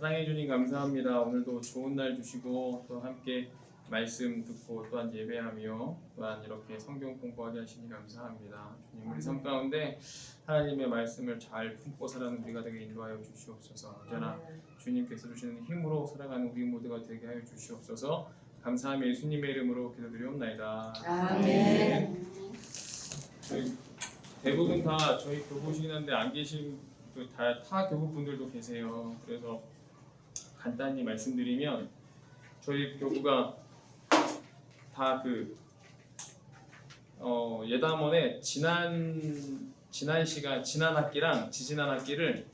사랑해 주님 감사합니다. 오늘도 좋은 날 주시고 또 함께 말씀 듣고 또한 예배하며 또한 이렇게 성경 공부하게 하시니 감사합니다. 주님 우리 삶 가운데 하나님의 말씀을 잘 품고 살아가는 우리가 되게 인도하여 주시옵소서. 언제나 주님께서 주시는 힘으로 살아가는 우리 모두가 되게 하여 주시옵소서. 감사하며 예수님의 이름으로 기도드리옵나이다. 아멘. 저희 대부분 다 저희 교부시긴 한데 안 계신 타 교부 분들도 계세요. 그래서 간단히 말씀드리면 저희 교부가 다 예담원에 지난 학기랑 지지난 학기를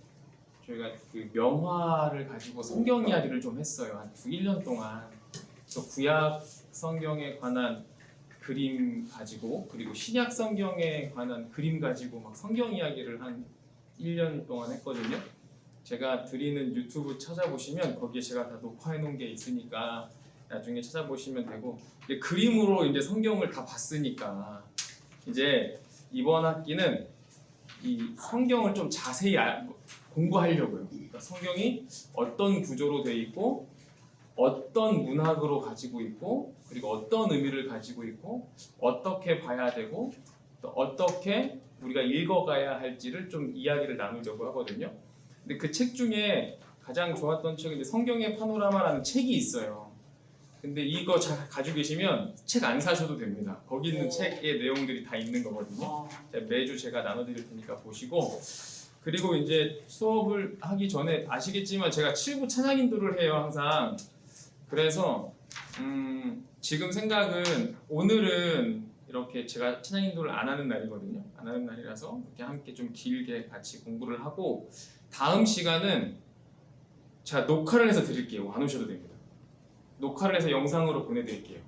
저희가 그 명화를 가지고 성경 이야기를 좀 했어요. 한 1년 동안. 그래서 구약 성경에 관한 그림 가지고 그리고 신약 성경에 관한 그림 가지고 막 성경 이야기를 한 1년 동안 했거든요. 제가 드리는 유튜브 찾아보시면 거기에 제가 다 녹화해 놓은 게 있으니까 나중에 찾아보시면 되고, 이제 그림으로 이제 성경을 다 봤으니까 이제 이번 학기는 이 성경을 좀 자세히 공부하려고요. 그러니까 성경이 어떤 구조로 되어 있고 어떤 문학으로 가지고 있고 그리고 어떤 의미를 가지고 있고 어떻게 봐야 되고 또 어떻게 우리가 읽어가야 할지를 좀 이야기를 나누려고 하거든요. 근데 그 책 중에 가장 좋았던 책은 성경의 파노라마라는 책이 있어요. 근데 이거 가지고 계시면 책 안 사셔도 됩니다. 거기 있는 책의 내용들이 다 있는 거거든요. 매주 제가 나눠드릴 테니까 보시고, 그리고 이제 수업을 하기 전에 아시겠지만 제가 7부 찬양 인도를 해요 항상. 그래서 지금 생각은 오늘은 이렇게 제가 찬양 인도를 안 하는 날이거든요. 안 하는 날이라서 이렇게 함께 좀 길게 같이 공부를 하고, 다음 시간은 제가 녹화를 해서 드릴게요. 안 오셔도 됩니다. 녹화를 해서 영상으로 보내드릴게요.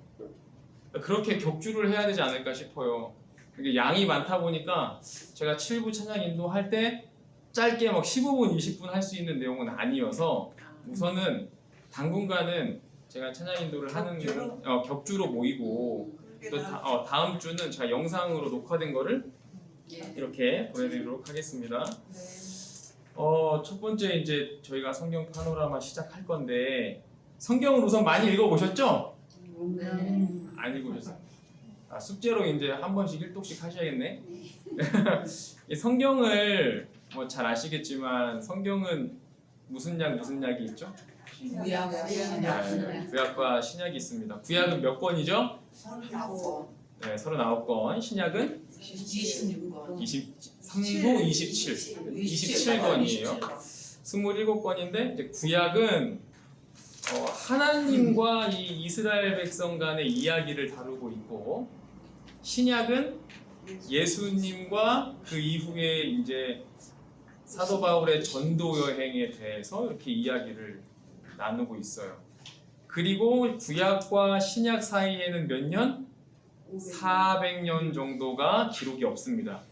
그렇게 격주를 해야 되지 않을까 싶어요. 이게 양이 많다 보니까 제가 7부 찬양 인도할 때 짧게 막 15분, 20분 할 수 있는 내용은 아니어서 우선은 당분간은 제가 찬양 인도를 하는 격주로 모이고, 또 다음 주는 제가 영상으로 녹화된 거를 이렇게 보내드리도록 하겠습니다. 첫 번째 이제 저희가 성경 파노라마 시작할 건데, 성경을 우선 많이 읽어보셨죠? 네. 안 읽으셨어요? 숙제로 이제 한 번씩 1독씩 하셔야겠네. 이 성경을 뭐 잘 아시겠지만 성경은 무슨 약이 있죠? 구약과 신약이 있습니다. 구약은 몇 권이죠? 39권. 네, 39권. 신약은 26권. 23부 27권이에요. 27권인데 이제 구약은 하나님과 이 이스라엘 백성 간의 이야기를 다루고 있고, 신약은 예수님과 그 이후에 이제 사도 바울의 전도 여행에 대해서 이렇게 이야기를 나누고 있어요. 그리고 구약과 신약 사이에는 몇 년? 400년 정도가 기록이 없습니다.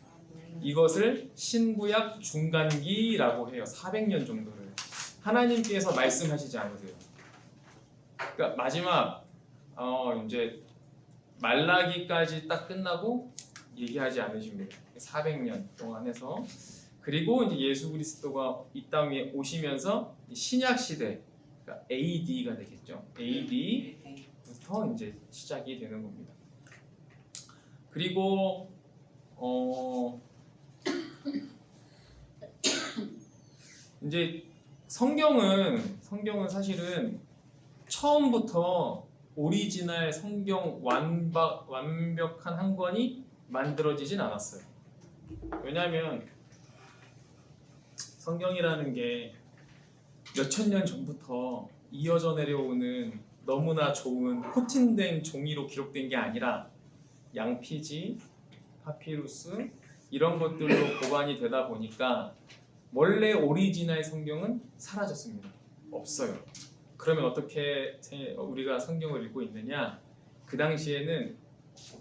이것을 신구약 중간기라고 해요. 400년 정도를 하나님께서 말씀하시지 않으세요. 그러니까 마지막 이제 말라기까지 딱 끝나고 얘기하지 않으십니다. 400년 동안 해서. 그리고 이제 예수 그리스도가 이 땅 위에 오시면서 신약 시대, 그러니까 AD가 되겠죠. AD부터 이제 시작이 되는 겁니다. 그리고 이제 성경은 사실은 처음부터 오리지널 성경 완벽한 한 권이 만들어지진 않았어요. 왜냐하면 성경이라는 게 몇천 년 전부터 이어져 내려오는 너무나 좋은 코팅된 종이로 기록된 게 아니라 양피지, 파피루스 이런 것들로 보관이 되다 보니까 원래 오리지널 성경은 사라졌습니다. 없어요. 그러면 어떻게 우리가 성경을 읽고 있느냐? 그 당시에는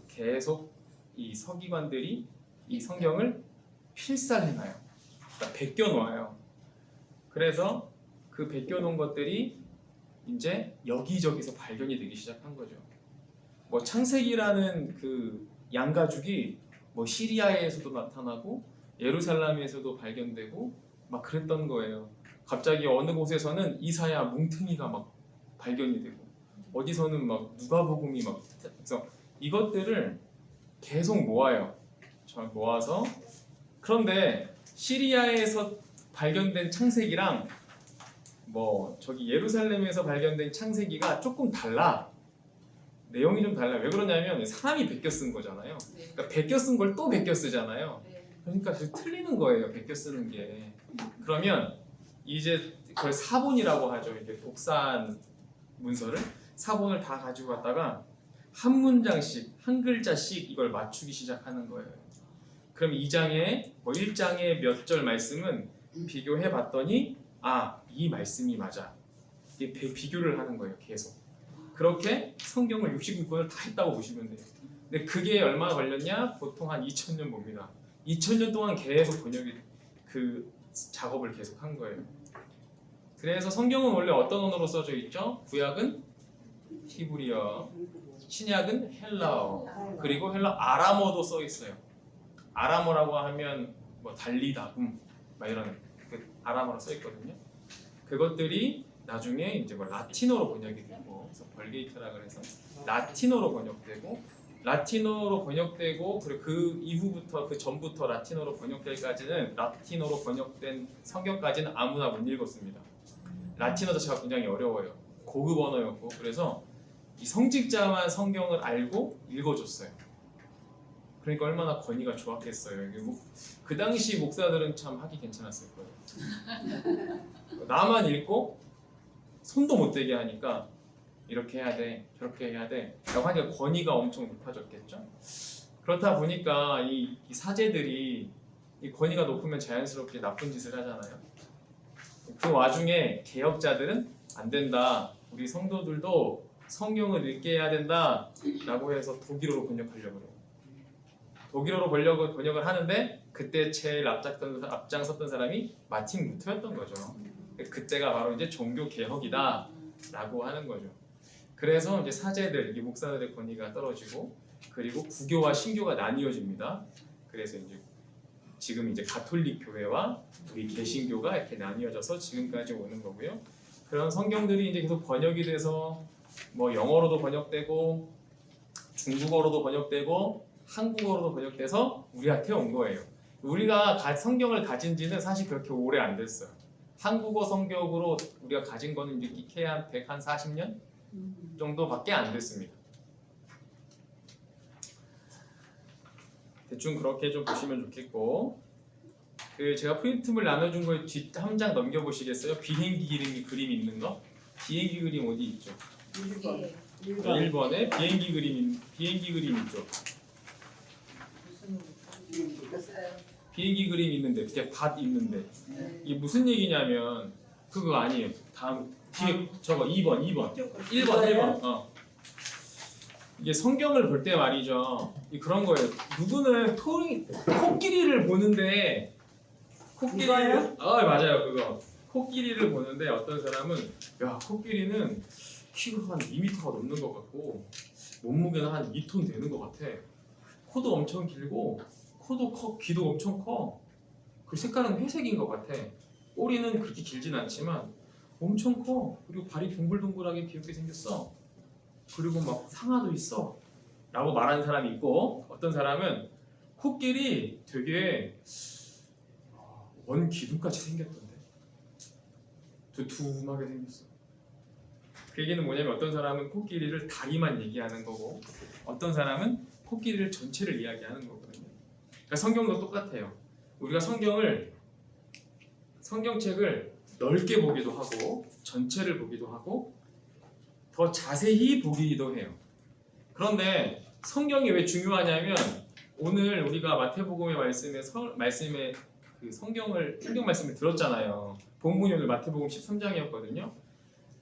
계속 이 서기관들이 이 성경을 필사해놔요. 그러니까 베껴놓아요. 그래서 그 베껴놓은 것들이 이제 여기저기서 발견이 되기 시작한 거죠. 뭐 창세기라는 그 양가죽이 뭐 시리아에서도 나타나고 예루살렘에서도 발견되고 막 그랬던 거예요. 갑자기 어느 곳에서는 이사야 뭉탱이가 막 발견이 되고 어디서는 막 누가복음이 막 그래서 이것들을 계속 모아요. 잘 모아서 그런데 시리아에서 발견된 창세기랑 뭐 저기 예루살렘에서 발견된 창세기가 조금 달라. 내용이 좀 달라. 왜 그러냐면 사람이 베껴 쓴 거잖아요. 네. 그러니까 베껴 쓴 걸 또 베껴 쓰잖아요. 네. 그러니까 그 틀리는 거예요. 베껴 쓰는 게. 그러면 이제 그걸 사본이라고 하죠. 이게 독산 문서를 사본을 다 가지고 갔다가 한 문장씩 한 글자씩 이걸 맞추기 시작하는 거예요. 그럼 2장에 뭐 1장에 몇 절 말씀은 비교해 봤더니 아, 이 말씀이 맞아. 이게 비교를 하는 거예요. 계속. 그렇게 성경을 66권을 다 했다고 보시면 돼요. 근데 그게 얼마나 걸렸냐? 보통 한 2000년 봅니다. 2000년 동안 계속 번역이 그 작업을 계속 한 거예요. 그래서 성경은 원래 어떤 언어로 써져 있죠? 구약은 히브리어, 신약은 헬라어, 그리고 아람어도 써 있어요. 아람어라고 하면 뭐 달리다금 막 이런 그 아람어로 써 있거든요. 그것들이 나중에 이제 뭐 라틴어로 번역이 되고, 그래서 벌게이트라 그래서 라틴어로 번역되고, 그리고 그 이후부터 그 전부터 라틴어로 번역될까지는 라틴어로 번역된 성경까지는 아무나 못 읽었습니다. 라틴어 자체가 굉장히 어려워요. 고급 언어였고, 그래서 이 성직자만 성경을 알고 읽어줬어요. 그러니까 얼마나 권위가 좋았겠어요. 그 당시 목사들은 참 하기 괜찮았을 거예요. 나만 읽고 손도 못 대게 하니까 이렇게 해야 돼, 저렇게 해야 돼 라고 하니까 권위가 엄청 높아졌겠죠. 그렇다 보니까 이 사제들이 이 권위가 높으면 자연스럽게 나쁜 짓을 하잖아요. 그 와중에 개혁자들은 안 된다, 우리 성도들도 성경을 읽게 해야 된다 라고 해서 독일어로 번역하려고 해요. 독일어로 번역을 하는데 그때 제일 앞장섰던 사람이 마틴 루터였던 거죠. 그때가 바로 이제 종교 개혁이다 라고 하는 거죠. 그래서 이제 사제들, 이 목사들의 권위가 떨어지고, 그리고 구교와 신교가 나뉘어집니다. 그래서 이제 지금 이제 가톨릭 교회와 우리 개신교가 이렇게 나뉘어져서 지금까지 오는 거고요. 그런 성경들이 이제 계속 번역이 돼서 뭐 영어로도 번역되고 중국어로도 번역되고 한국어로도 번역돼서 우리한테 온 거예요. 우리가 성경을 가진 지는 사실 그렇게 오래 안 됐어요. 한국어 성경으로 우리가 가진 거는 이제 익혀야 한 140년 정도밖에 안 됐습니다. 대충 그렇게 좀 보시면 좋겠고, 제가 프린트물 나눠준 거에 뒷 한 장 넘겨보시겠어요? 비행기 그림 있는 거? 비행기 그림 어디 있죠? 1번에 비행기 그림 있죠? 비행기 그림 있는데, 이렇게 밭 있는데, 이게 무슨 얘기냐면 그거 아니에요. 다음 뒤에 저거 2번 1번. 이게 성경을 볼 때 말이죠. 그런 거예요. 누구는 코끼리를 보는데 맞아요, 그거. 코끼리를 보는데 어떤 사람은 야, 코끼리는 키가 한 2m가 넘는 것 같고 몸무게는 한 2톤 되는 것 같아. 코도 엄청 길고 코도 커, 귀도 엄청 커. 그 색깔은 회색인 것 같아. 꼬리는 그렇게 길진 않지만 엄청 커. 그리고 발이 동글동글하게 귀엽게 생겼어. 그리고 막 상아도 있어 라고 말하는 사람이 있고, 어떤 사람은 코끼리 되게 원 기둥같이 생겼던데, 두툼하게 생겼어. 그 얘기는 뭐냐면 어떤 사람은 코끼리를 다리만 얘기하는 거고, 어떤 사람은 코끼리를 전체를 이야기하는 거거든요. 그러니까 성경도 똑같아요. 우리가 성경책을 넓게 보기도 하고 전체를 보기도 하고 더 자세히 보기도 해요. 그런데 성경이 왜 중요하냐면, 오늘 우리가 마태복음의 말씀에 그 성경 말씀을 들었잖아요. 본문이 오늘 마태복음 13장이었거든요.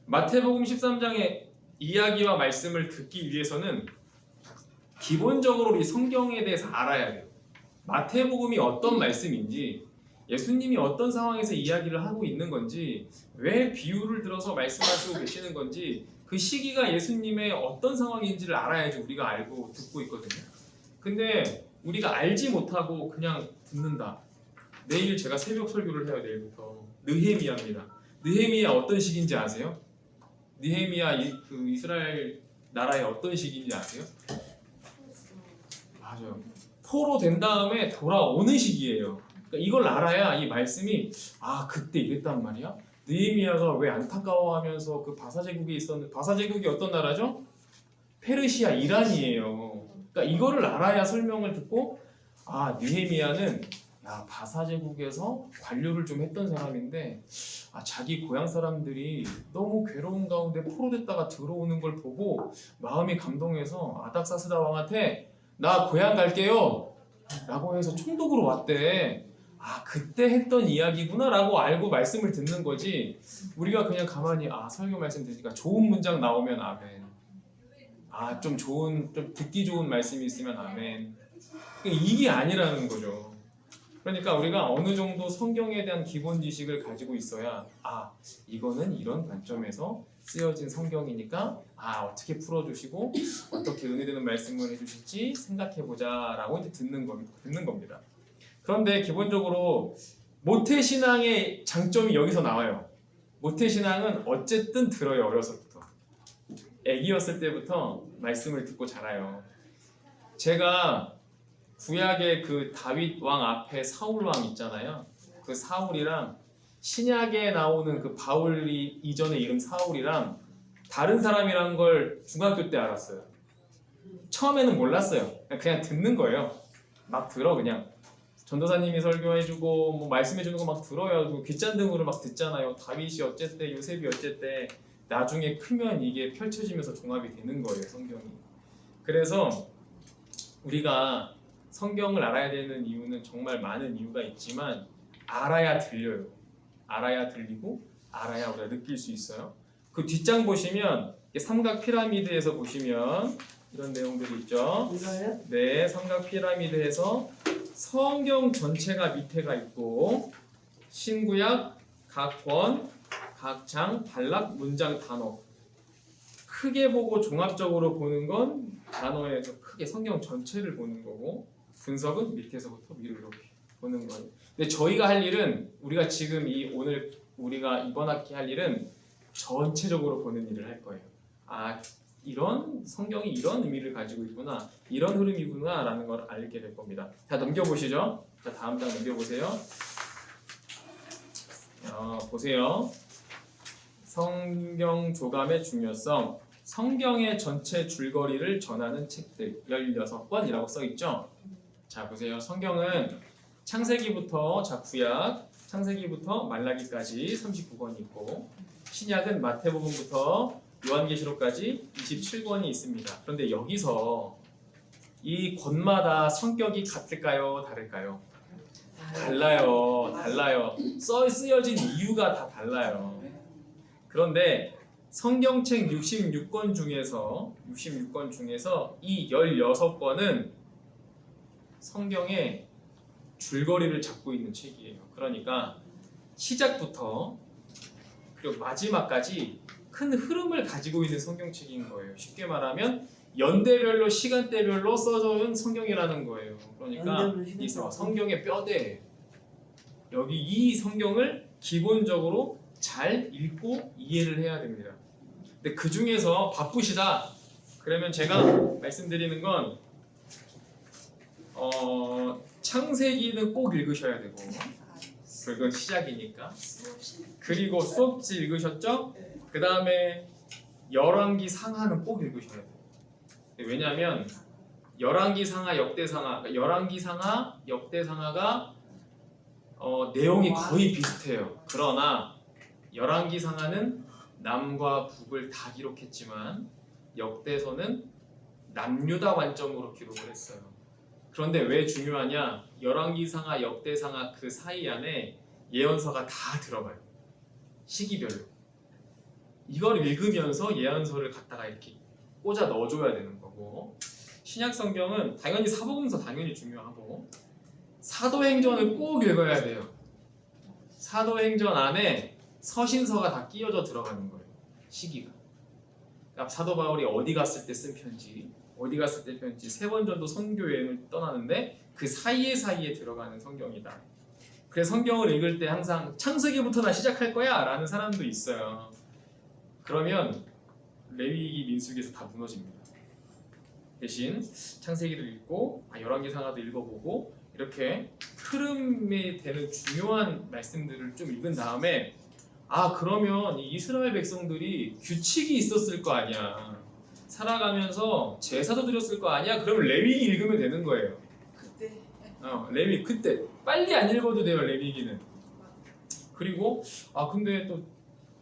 마태복음 13장의 이야기와 말씀을 듣기 위해서는 기본적으로 이 성경에 대해서 알아야 돼요. 마태복음이 어떤 말씀인지, 예수님이 어떤 상황에서 이야기를 하고 있는 건지, 왜 비유를 들어서 말씀하시고 계시는 건지, 그 시기가 예수님의 어떤 상황인지를 알아야지 우리가 알고 듣고 있거든요. 근데 우리가 알지 못하고 그냥 듣는다. 내일 제가 새벽 설교를 해요. 내일부터 느헤미야입니다. 느헤미야 어떤 시기인지 아세요? 느헤미야 그 이스라엘 나라의 어떤 시기인지 아세요? 맞아요. 포로 된 다음에 돌아오는 시기예요. 그러니까 이걸 알아야 이 말씀이 아 그때 이랬단 말이야. 느헤미야가 왜 안타까워하면서 그 바사 제국에 있었는데 바사 제국이 어떤 나라죠? 페르시아 이란이에요. 그러니까 이거를 알아야 설명을 듣고 아 느헤미야는 야 바사 제국에서 관료를 좀 했던 사람인데 아 자기 고향 사람들이 너무 괴로운 가운데 포로됐다가 들어오는 걸 보고 마음이 감동해서 아닥사스다 왕한테 나 고향 갈게요 라고 해서 총독으로 왔대. 아 그때 했던 이야기구나 라고 알고 말씀을 듣는 거지 우리가 그냥 가만히 아 설교 말씀 들으니까 좋은 문장 나오면 아멘, 아 좀 좋은 좀 듣기 좋은 말씀이 있으면 아멘, 이게 아니라는 거죠. 그러니까 우리가 어느 정도 성경에 대한 기본 지식을 가지고 있어야 아 이거는 이런 관점에서 쓰여진 성경이니까 아 어떻게 풀어주시고 어떻게 은혜되는 말씀을 해주실지 생각해보자라고 이제 듣는 겁니다. 그런데 기본적으로 모태신앙의 장점이 여기서 나와요. 모태신앙은 어쨌든 들어요. 어려서부터 애기였을 때부터 말씀을 듣고 자라요. 제가 구약의 그 다윗 왕 앞에 사울 왕 있잖아요. 그 사울이랑 신약에 나오는 그 바울이 이전의 이름 사울이랑 다른 사람이란 걸 중학교 때 알았어요. 처음에는 몰랐어요. 그냥 듣는 거예요. 막 들어 그냥. 전도사님이 설교해주고 뭐 말씀해주는 거 막 들어요. 뭐 귓잔등으로 막 듣잖아요. 다윗이 어쨌대, 요셉이 어쨌대. 나중에 크면 이게 펼쳐지면서 종합이 되는 거예요, 성경이. 그래서 우리가 성경을 알아야 되는 이유는 정말 많은 이유가 있지만 알아야 들려요. 알아야 들리고 알아야 우리가 느낄 수 있어요. 그 뒷장 보시면 삼각 피라미드에서 보시면 이런 내용들이 있죠. 이거요? 네, 삼각 피라미드에서 성경 전체가 밑에가 있고 신구약, 각 권, 각 장, 단락, 문장, 단어 크게 보고 종합적으로 보는 건 단어에서 크게 성경 전체를 보는 거고 분석은 밑에서부터 위로 이렇게 보는 거예요. 근데 저희가 할 일은 우리가 지금 오늘 우리가 이번 학기 할 일은 전체적으로 보는 일을 할 거예요. 아 이런 성경이 이런 의미를 가지고 있구나, 이런 흐름이구나라는 걸 알게 될 겁니다. 자 넘겨보시죠. 자 다음 장 넘겨보세요. 보세요. 성경 조감의 중요성. 성경의 전체 줄거리를 전하는 책들 16권이라고 써있죠. 자 보세요. 성경은 창세기부터 구약 창세기부터 말라기까지 39권이 있고 신약은 마태복음부터 요한계시록까지 27권이 있습니다. 그런데 여기서 이 권마다 성격이 같을까요? 다를까요? 달라요. 쓰여진 이유가 다 달라요. 그런데 성경책 66권 중에서 이 16권은 성경의 줄거리를 잡고 있는 책이에요. 그러니까 시작부터 그리고 마지막까지 큰 흐름을 가지고 있는 성경책인 거예요. 쉽게 말하면 연대별로 시간대별로 써진 성경이라는 거예요. 그러니까 이 성경의 뼈대예요. 여기 이 성경을 기본적으로 잘 읽고 이해를 해야 됩니다. 근데 그 중에서 바쁘시다 그러면 제가 말씀드리는 건 창세기는 꼭 읽으셔야 되고 그건 시작이니까. 그리고 수업지 읽으셨죠? 그 다음에 열왕기 상하는 꼭 읽으셔야 돼요. 왜냐하면 열왕기 상하, 역대상하, 열왕기 상하, 역대상하가 내용이 거의 비슷해요. 그러나 열왕기 상하는 남과 북을 다 기록했지만 역대서는 남유다 관점으로 기록을 했어요. 그런데 왜 중요하냐? 열왕기 상하, 역대 상하 그 사이 안에 예언서가 다 들어가요. 시기별로. 이걸 읽으면서 예언서를 갖다가 이렇게 꽂아 넣어줘야 되는 거고 신약 성경은 당연히 사복음서 당연히 중요하고 사도행전을 꼭 읽어야 돼요. 사도행전 안에 서신서가 다 끼워져 들어가는 거예요. 시기가. 그러니까 사도 바울이 어디 갔을 때 쓴 편지, 어디 갔을 때 편지, 세 번 정도 선교 여행을 떠나는데 그 사이에 들어가는 성경이다. 그래서 성경을 읽을 때 항상 창세기부터나 시작할 거야 라는 사람도 있어요. 그러면 레위기 민수기에서 다 무너집니다. 대신 창세기를 읽고 열왕기상하도 읽어보고 이렇게 흐름이 되는 중요한 말씀들을 좀 읽은 다음에 그러면 이 이스라엘 백성들이 규칙이 있었을 거 아니야. 살아가면서 제사도 드렸을 거 아니야. 그러면 레위기 읽으면 되는 거예요. 그때 레위 그때 빨리 안 읽어도 돼요. 레위기는. 그리고 근데 또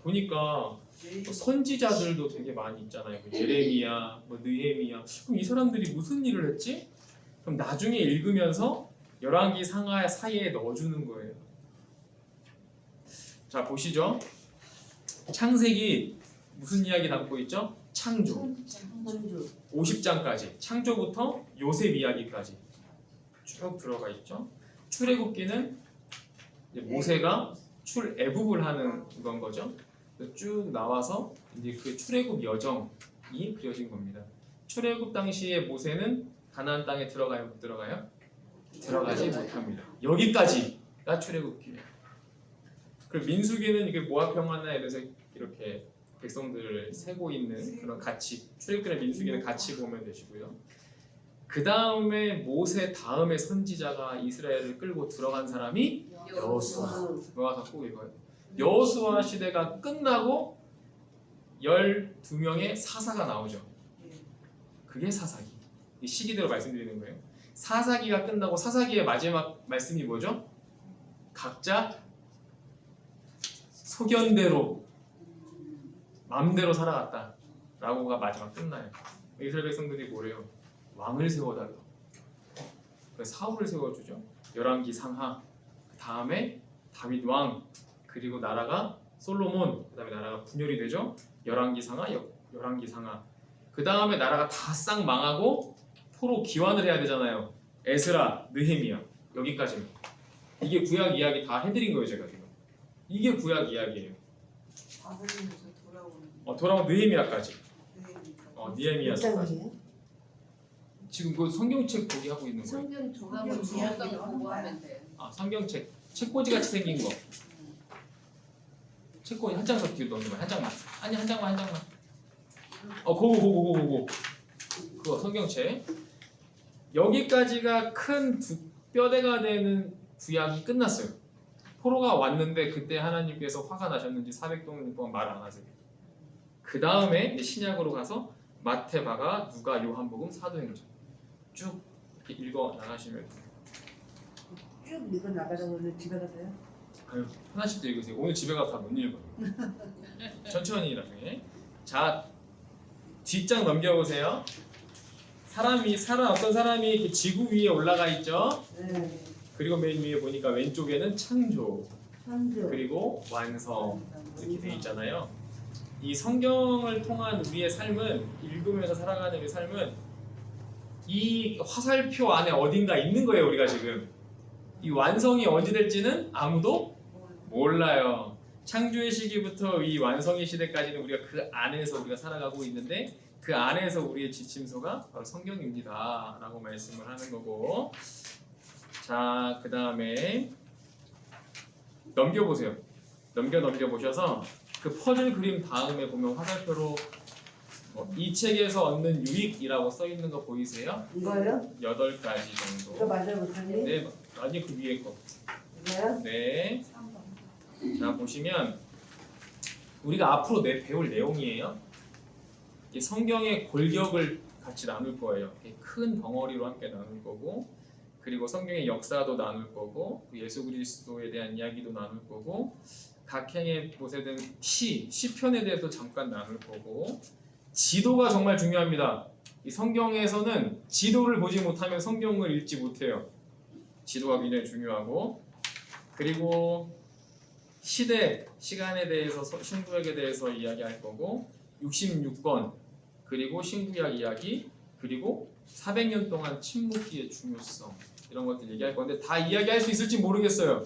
보니까 또 선지자들도 되게 많이 있잖아요. 예레미야, 느헤미야. 그럼 이 사람들이 무슨 일을 했지? 그럼 나중에 읽으면서 열왕기 상하 사이에 넣어주는 거예요. 자 보시죠. 창세기 무슨 이야기 담고 있죠? 창조. 50장까지 창조부터 요셉 이야기까지 쭉 들어가 있죠. 출애굽기는 이제 모세가 출애굽을 하는 그건 거죠. 쭉 나와서 이제 그 출애굽 여정이 그려진 겁니다. 출애굽 당시에 모세는 가나안 땅에 들어가요, 못 들어가요? 들어가지 못합니다. 여기까지가 출애굽기예요. 그리고 민수기는 이게 모압 평화나 이래서 이렇게 백성들을 세고 있는 그런 가치. 출애굽기나 민수기는 같이 보면 되시고요. 그 다음에 모세 다음에 선지자가 이스라엘을 끌고 들어간 사람이 여호수아. 그거 갖고 읽어요. 여호수아 시대가 끝나고 12명의 사사가 나오죠. 그게 사사기. 이 시기대로 말씀드리는 거예요. 사사기가 끝나고 사사기의 마지막 말씀이 뭐죠? 각자 소견대로 마음대로 살아갔다 라고가 마지막 끝나요. 이스라엘 백성들이 뭐래요? 왕을 세워달라. 그래서 사울을 세워주죠. 열왕기 상하. 그 다음에 다윗 왕. 그리고 나라가 솔로몬. 그 다음에 나라가 분열이 되죠. 열왕기 상하. 열왕기 상하. 그 다음에 나라가 다 싹 망하고 포로 기환을 해야 되잖아요. 에스라, 느헤미야. 여기까지입니다. 이게 구약 이야기 다 해드린 거예요, 제가 지금. 이게 구약 이야기예요. 돌아온 느헤미야까지. 느헤미야까지. 지금 그 성경책 보기 하고 있는 거예요. 성경 조각을 이야기를 공부하면 돼. 성경책. 책꽂이 같이 생긴 거. 책꽂이 한 장 더 뒤로 넣는 거야. 한 장만. 아니 한 장만. 그거 성경책. 여기까지가 큰 뼈대가 되는 구약이 끝났어요. 포로가 왔는데 그때 하나님께서 화가 나셨는지 400동 동안 말 안 하세요. 그 다음에 신약으로 가서 마태바가 누가 요한복음 사도행전 쭉 이렇게 읽어 나가시면 쭉 읽어 나가다가 오늘 집에 가세요? 하나씩 더 읽으세요. 오늘 집에 가서 다 못 읽어요. 천천히 나중에. 자 뒷장 넘겨보세요. 어떤 사람이 이렇게 지구 위에 올라가 있죠. 네. 그리고 맨 위에 보니까 왼쪽에는 창조, 창조. 그리고 완성 이렇게 돼 있잖아요. 이 성경을 통한 우리의 삶은 읽으면서 살아가는 우리의 삶은 이 화살표 안에 어딘가 있는 거예요. 우리가 지금 이 완성이 언제 될지는 아무도 몰라요. 창조의 시기부터 이 완성의 시대까지는 우리가 그 안에서 우리가 살아가고 있는데 그 안에서 우리의 지침서가 바로 성경입니다 라고 말씀을 하는 거고. 자, 그 다음에 넘겨보세요. 넘겨보셔서 그 퍼즐 그림 다음에 보면 화살표로 이 책에서 얻는 유익이라고 써 있는 거 보이세요? 이거요? 8가지 정도. 이거 맞아요, 목사님? 네, 아니 그 위에 거. 이거요? 네. 자 보시면 우리가 앞으로 배울 내용이에요. 이 성경의 골격을 같이 나눌 거예요. 큰 덩어리로 함께 나눌 거고, 그리고 성경의 역사도 나눌 거고, 예수 그리스도에 대한 이야기도 나눌 거고, 각 행에 보세된 시편에 대해서 잠깐 나눌 거고, 지도가 정말 중요합니다. 이 성경에서는 지도를 보지 못하면 성경을 읽지 못해요. 지도가 굉장히 중요하고, 그리고 시간에 대해서 신구약에 대해서 이야기할 거고 66권 그리고 신구약 이야기 그리고 400년 동안 침묵기의 중요성 이런 것들 얘기할 건데 다 이야기할 수 있을지 모르겠어요.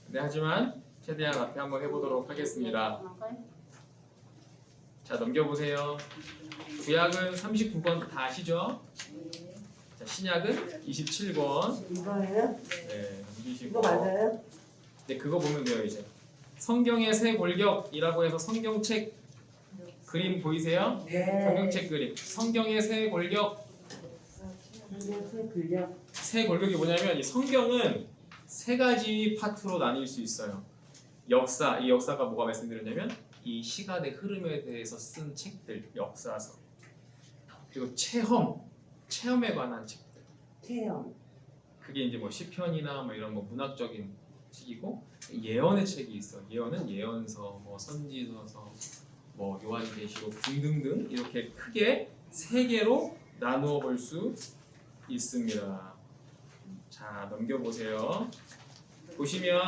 네, 하지만 최대한 앞에 한번 해보도록 하겠습니다. 자 넘겨보세요. 구약은 39권 다 아시죠? 자, 신약은 27권. 이거예요? 네, 이거 29권. 맞아요? 네, 그거 보면 돼요 이제. 성경의 새 골격이라고 해서 성경책 그림 보이세요? 네. 성경책 그림. 성경의 새 골격. 성경의 근력. 새 골격이 뭐냐면 이 성경은 세 가지 파트로 나뉠 수 있어요. 역사, 이 역사가 뭐가 말씀드렸냐면 이 시간의 흐름에 대해서 쓴 책들, 역사서. 그리고 체험에 관한 책들. 체험. 그게 이제 뭐 시편이나 뭐 이런 뭐 문학적인 책이고 예언의 책이 있어. 예언은 예언서, 뭐 선지서서, 뭐 요한계시록 등등등 이렇게 크게 세 개로 나누어 볼 수 있습니다. 자, 넘겨보세요. 보시면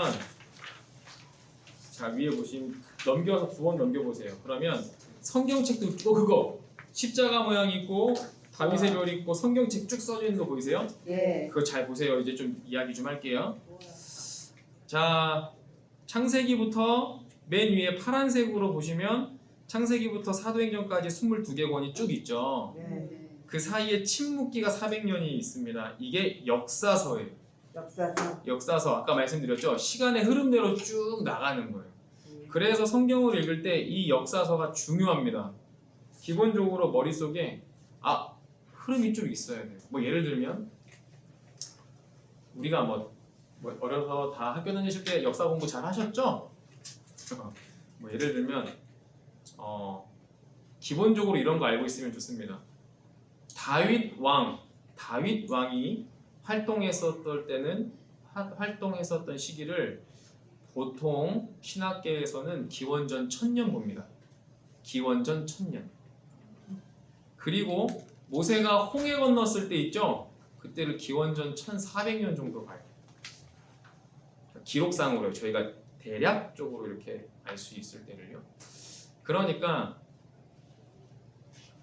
자 위에 보시면 넘겨서 2번 넘겨보세요. 그러면 성경책도 또 그거 십자가 모양 있고 다윗의 별 있고 성경책 쭉 써져 있는 거 보이세요? 예. 그거 잘 보세요. 이제 좀 이야기 좀 할게요. 자, 창세기부터 맨 위에 파란색으로 보시면 창세기부터 사도행전까지 22개 권이 쭉 있죠. 네. 그 사이에 침묵기가 400년이 있습니다. 이게 역사서예요. 역사서. 역사서 아까 말씀드렸죠. 시간의 흐름대로 쭉 나가는 거예요. 그래서 성경을 읽을 때 이 역사서가 중요합니다. 기본적으로 머릿속에 흐름이 좀 있어야 돼요. 뭐 예를 들면 우리가 뭐 어려서 다 학교 다니실 때 역사 공부 잘 하셨죠? 뭐 예를 들면 기본적으로 이런 거 알고 있으면 좋습니다. 다윗 왕이 활동했었던 시기를 보통 신학계에서는 기원전 1000년 봅니다. 기원전 1000년. 그리고 모세가 홍해 건넜을 때 있죠? 그때를 기원전 1400년 정도 봐요. 기록상으로요. 저희가 대략적으로 이렇게 알 수 있을 때를요. 그러니까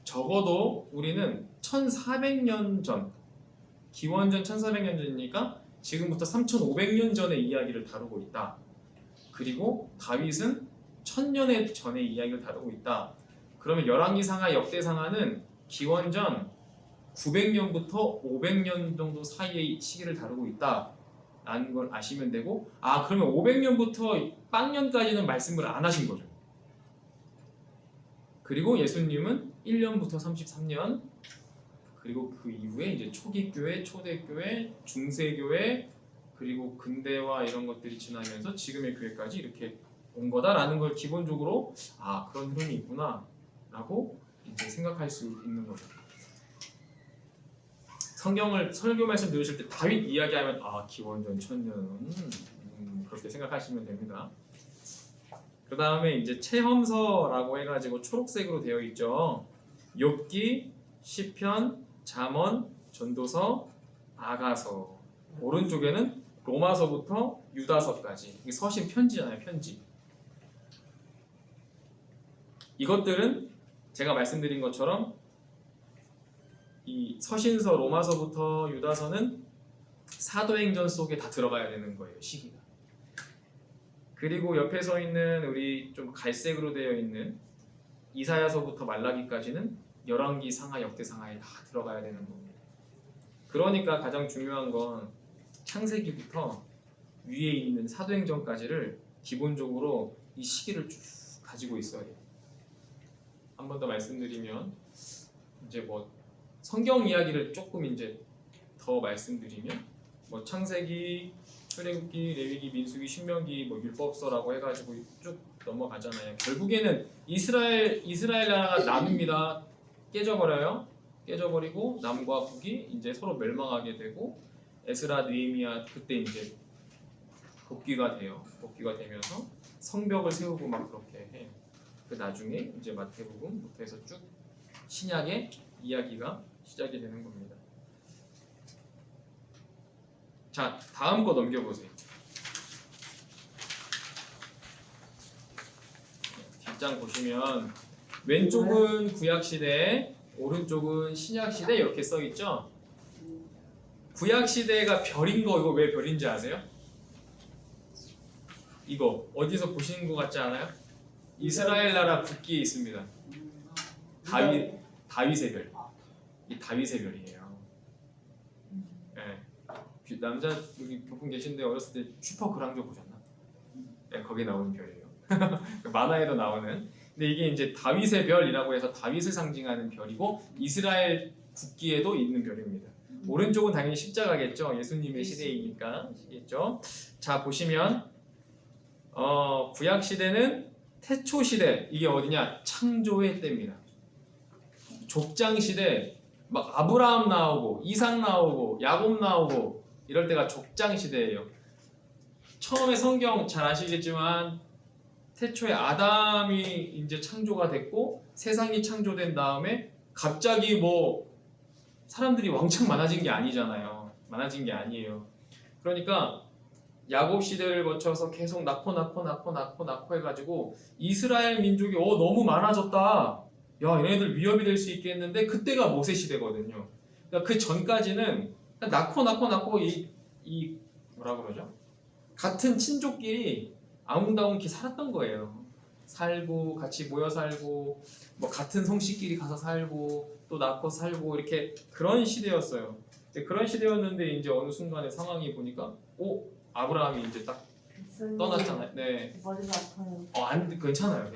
적어도 우리는 1400년 전, 기원전 1400년 전이니까 지금부터 3500년 전의 이야기를 다루고 있다. 그리고 다윗은 1000년의 전의 이야기를 다루고 있다. 그러면 열왕기상하, 역대상하는 기원전 900년부터 500년 정도 사이의 시기를 다루고 있다. 라는 걸 아시면 되고, 그러면 500년부터 빵년까지는 말씀을 안 하신 거죠. 그리고 예수님은 1년부터 33년, 그리고 그 이후에 이제 초기교회, 초대교회, 중세교회, 그리고 근대화 이런 것들이 지나면서 지금의 교회까지 이렇게 온 거다라는 걸 기본적으로 그런 흐름이 있구나라고 이제 생각할 수 있는 거죠. 성경을 설교 말씀 들으실 때 다윗 이야기하면 기원전 1000년 그렇게 생각하시면 됩니다. 그 다음에 이제 체험서라고 해가지고 초록색으로 되어 있죠. 욥기, 시편, 잠언, 전도서, 아가서. 오른쪽에는 로마서부터 유다서까지. 이게 서신 편지잖아요, 편지. 이것들은 제가 말씀드린 것처럼 이 서신서, 로마서부터 유다서는 사도행전 속에 다 들어가야 되는 거예요, 시기가. 그리고 옆에 서 있는 우리 좀 갈색으로 되어 있는 이사야서부터 말라기까지는 열왕기 상하, 역대 상하에 다 들어가야 되는 겁니다. 그러니까 가장 중요한 건 창세기부터 위에 있는 사도행전까지를 기본적으로 이 시기를 쭉 가지고 있어야 돼요. 한 번 더 말씀드리면 이제 뭐 성경 이야기를 조금 이제 더 말씀드리면 뭐 창세기, 출애굽기, 레위기, 민수기, 신명기, 뭐 율법서라고 해가지고 쭉 넘어가잖아요. 결국에는 이스라엘 나라가 나뉩니다. 깨져버리고 남과 북이 이제 서로 멸망하게 되고 에스라, 느헤미야 그때 이제 복귀가 되면서 성벽을 세우고 막 그렇게 해요. 그 나중에 이제 마태복음부터 해서 쭉 신약의 이야기가 시작이 되는 겁니다. 자, 다음 거 넘겨보세요. 뒷장 보시면 왼쪽은 구약시대, 오른쪽은 신약시대 이렇게 써있죠. 구약시대가 별인 거 이거 왜 별인지 아세요? 이거 어디서 보시는 것 같지 않아요? 이스라엘 나라 국기에 있습니다. 다윗의 별. 이 다윗의 별이에요. 네. 남자 여기 몇 분 계신데 어렸을 때 슈퍼 그랑조 보셨나? 네, 거기 나오는 별이에요. 만화에도 나오는. 근데 이게 이제 다윗의 별이라고 해서 다윗을 상징하는 별이고 이스라엘 국기에도 있는 별입니다. 오른쪽은 당연히 십자가겠죠. 예수님의 시대이니까 아시겠죠? 자 보시면 구약 시대는 태초 시대 이게 어디냐? 창조의 때입니다. 족장 시대 막 아브라함 나오고 이삭 나오고 야곱 나오고 이럴 때가 족장 시대예요. 처음에 성경 잘 아시겠지만 태초에 아담이 이제 창조가 됐고 세상이 창조된 다음에 갑자기 뭐 사람들이 왕창 많아진 게 아니잖아요. 많아진 게 아니에요. 그러니까 야곱 시대를 거쳐서 계속 낳고 해가지고 이스라엘 민족이 너무 많아졌다. 야 얘네들 위협이 될 수 있겠는데 그때가 모세 시대거든요. 그러니까 그 전까지는 낳고 이 뭐라 그러죠? 같은 친족끼리 아웅다웅키 살았던 거예요. 살고 같이 모여 살고 뭐 같은 성씨끼리 가서 살고 또 낳고 살고 이렇게 그런 시대였어요. 그런 시대였는데 이제 어느 순간에 상황이 보니까 아브라함이 이제 딱 떠났잖아요. 네. 머리가 아파요. 안 괜찮아요.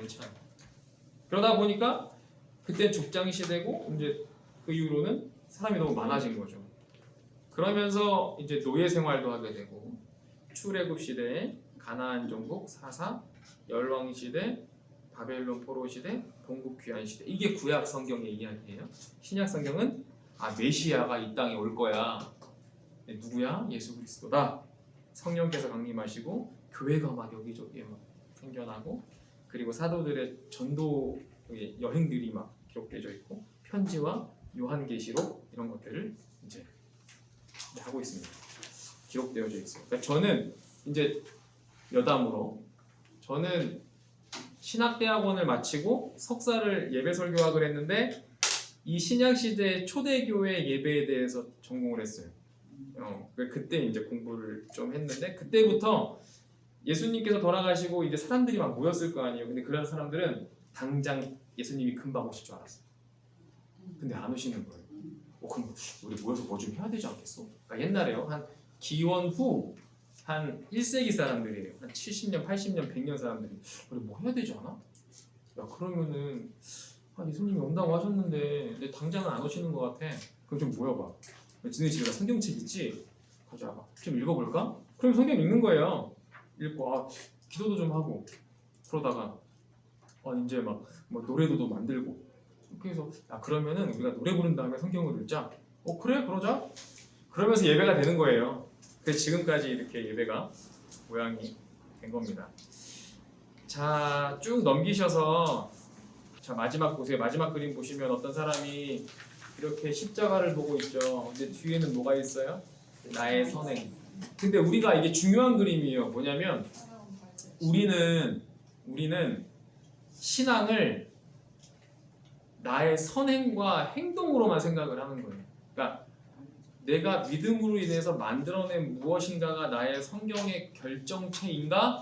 그러다 보니까 그때 족장 시대고 이제 그 이후로는 사람이 너무 많아진 거죠. 그러면서 이제 노예 생활도 하게 되고 출애굽 시대에 가나안 정복, 사사, 열왕 시대, 바벨론 포로 시대, 동국 귀환 시대. 이게 구약 성경의 이야기예요. 신약 성경은 메시아가 이 땅에 올 거야. 누구야? 예수 그리스도다. 성령께서 강림하시고 교회가 막 여기저기에 막 생겨나고 그리고 사도들의 전도 여행들이 막 기록되어 있고 편지와 요한계시록 이런 것들을 이제 하고 있습니다. 기록되어져 있어요. 그러니까 저는 이제 여담으로 저는 신학대학원을 마치고 석사를 예배 설교학을 했는데 이 신약 시대의 초대교회 예배에 대해서 전공을 했어요. 그때 이제 공부를 좀 했는데 그때부터 예수님께서 돌아가시고 이제 사람들이 막 모였을 거 아니에요. 근데 그런 사람들은 당장 예수님이 금방 오실 줄 알았어요. 근데 안 오시는 거예요. 그럼 우리 모여서 뭐 좀 해야 되지 않겠어? 그러니까 옛날에요. 한 기원 후 한 1세기 사람들이에요. 한 70년, 80년, 100년 사람들이 우리 뭐 해야 되지 않아? 야 그러면은 예수님이 온다고 하셨는데 근데 당장은 안 오시는 것 같아. 그럼 좀 모여봐. 지네 집에 성경책 있지? 가져와봐. 좀 읽어볼까? 그럼 성경 읽는 거예요. 읽고 기도도 좀 하고 그러다가 이제 막 뭐 노래도 만들고 그래서 그러면은 우리가 노래 부른 다음에 성경을 읽자. 그래 그러자. 그러면서 예배가 되는 거예요. 그래서 지금까지 이렇게 예배가 모양이 된 겁니다. 자, 쭉 넘기셔서 자 마지막 보세요. 마지막 그림 보시면 어떤 사람이 이렇게 십자가를 보고 있죠. 근데 뒤에는 뭐가 있어요? 나의 선행. 근데 우리가 이게 중요한 그림이에요. 뭐냐면 우리는 신앙을 나의 선행과 행동으로만 생각을 하는 거예요. 그러니까 내가 믿음으로 인해서 만들어낸 무엇인가가 나의 성경의 결정체인가?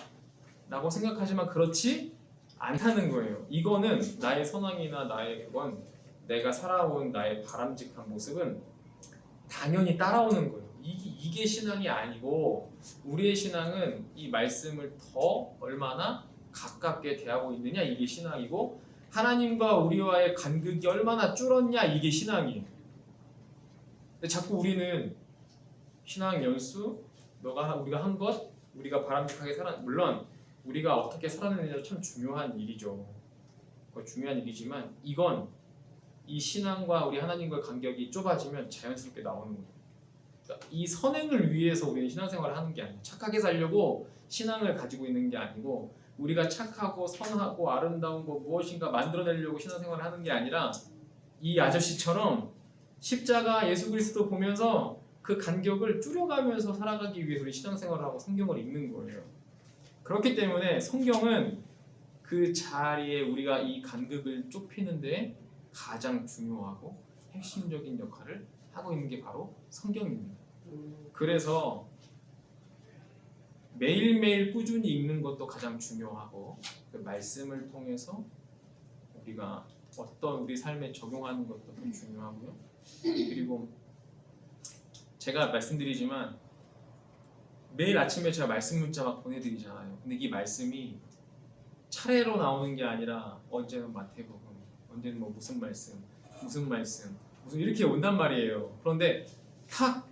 라고 생각하지만 그렇지 않다는 거예요. 이거는 나의 선행이나 나의 내가 살아온 나의 바람직한 모습은 당연히 따라오는 거예요. 이게 신앙이 아니고 우리의 신앙은 이 말씀을 더 얼마나 가깝게 대하고 있느냐 이게 신앙이고 하나님과 우리와의 간극이 얼마나 줄었냐 이게 신앙이에요. 근데 자꾸 우리는 신앙 연수, 우리가 한 것, 우리가 바람직하게 물론 우리가 어떻게 살아내느냐도 참 중요한 일이죠. 중요한 일이지만 이건 이 신앙과 우리 하나님과의 간격이 좁아지면 자연스럽게 나오는 거예요. 그러니까 이 선행을 위해서 우리는 신앙생활을 하는 게 아니에요. 착하게 살려고 신앙을 가지고 있는 게 아니고 우리가 착하고 선하고 아름다운 거 무엇인가 만들어내려고 신앙생활을 하는 게 아니라 이 아저씨처럼 십자가 예수 그리스도 보면서 그 간격을 줄여가면서 살아가기 위해서 우리 신앙생활을 하고 성경을 읽는 거예요. 그렇기 때문에 성경은 그 자리에 우리가 이 간극을 좁히는데 가장 중요하고 핵심적인 역할을 하고 있는 게 바로 성경입니다. 그래서 매일매일 꾸준히 읽는 것도 가장 중요하고 그 말씀을 통해서 우리가 어떤 우리 삶에 적용하는 것도 좀 중요하고요. 그리고 제가 말씀드리지만 매일 아침에 제가 말씀 문자 막 보내드리잖아요. 근데 이 말씀이 차례로 나오는 게 아니라 언제는 마태복음, 언제는 뭐 무슨 말씀 무슨 이렇게 온단 말이에요. 그런데 탁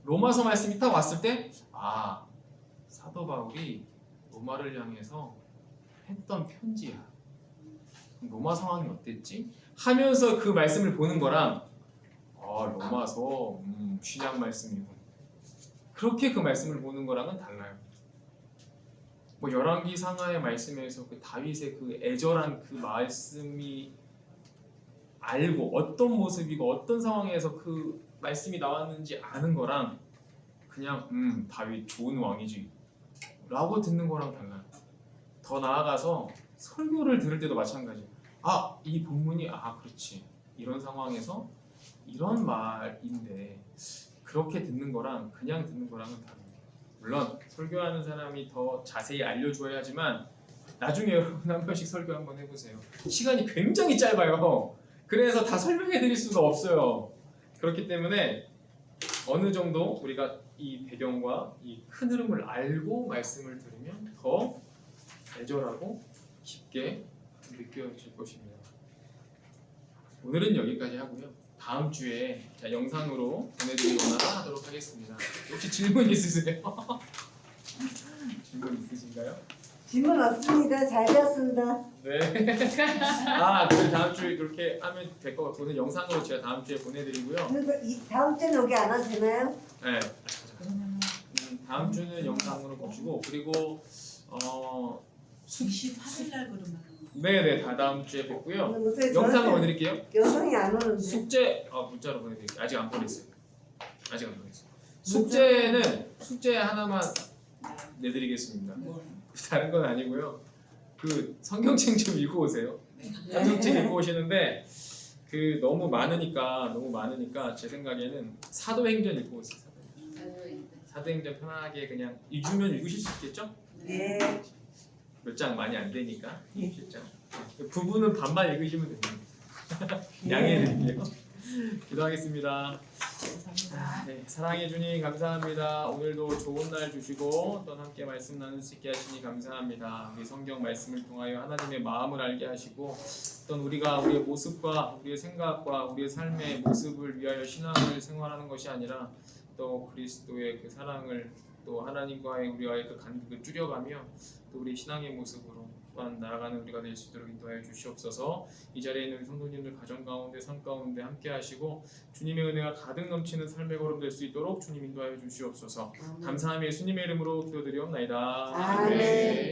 로마서 말씀이 딱 왔을 때 아, 사도 바울이 로마를 향해서 했던 편지야. 로마 상황이 어땠지? 하면서 그 말씀을 보는 거랑 로마서 신약 말씀이고 그렇게 그 말씀을 보는 거랑은 달라요. 뭐 열왕기 상하의 말씀에서 그 다윗의 그 애절한 그 말씀이 알고 어떤 모습이고 어떤 상황에서 그 말씀이 나왔는지 아는 거랑 그냥 다윗 좋은 왕이지 라고 듣는 거랑 달라요. 더 나아가서 설교를 들을 때도 마찬가지예요. 이 본문이 그렇지 이런 상황에서 이런 말인데 그렇게 듣는 거랑 그냥 듣는 거랑은 다릅니다. 물론 설교하는 사람이 더 자세히 알려줘야 하지만 나중에 여러분 한 번씩 설교 한번 해보세요. 시간이 굉장히 짧아요. 그래서 다 설명해 드릴 수가 없어요. 그렇기 때문에 어느 정도 우리가 이 배경과 이 큰 흐름을 알고 말씀을 들으면 더 애절하고 깊게 느껴질 것입니다. 오늘은 여기까지 하고요. 다음 주에 영상으로 보내드리거나 하도록 하겠습니다. 혹시 질문 있으세요? 질문 있으신가요? 질문 없습니다. 잘 배웠습니다. 네. 그럼 다음 주에 그렇게 하면 될 것 같고 영상으로 제가 다음 주에 보내드리고요. 그래서 다음 주는 여기 안 와도 되나요? 네. 다음 주는 영상으로 보시고 그리고 28일 날 그러면 네네 다음 주에 뵙고요. 근데 영상으로 보내드릴게요. 영상이 안 오는데. 숙제 문자로 보내드릴게요. 아직 안 보냈어요. 숙제 하나만 내드리겠습니다. 다른 건 아니고요. 그 성경책 좀 읽고 오세요. 성경책 읽고 오시는데 그 너무 많으니까 제 생각에는 사도행전 읽고 오세요. 사도행전 편하게 그냥 읽으면 읽으실 수 있겠죠? 네. 몇 장 많이 안 되니까 27장. 부분은 반만 읽으시면 됩니다. 양해해 드릴게요. 기도하겠습니다. 네, 사랑해 주님 감사합니다. 오늘도 좋은 날 주시고 또 함께 말씀 나눌 수 있게 하시니 감사합니다. 우리 성경 말씀을 통하여 하나님의 마음을 알게 하시고 또 우리가 우리의 모습과 우리의 생각과 우리의 삶의 모습을 위하여 신앙을 생활하는 것이 아니라 또 그리스도의 그 사랑을 또 하나님과의 우리와의 그 간격을 줄여가며 또 우리 신앙의 모습으로 또한 나아가는 우리가 될 수 있도록 인도하여 주시옵소서. 이 자리에 있는 성도님들 가정 가운데 삶 가운데 함께 하시고 주님의 은혜가 가득 넘치는 삶의 걸음 될 수 있도록 주님 인도하여 주시옵소서. 감사함이 예수님의 이름으로 기도드리옵나이다. 아멘.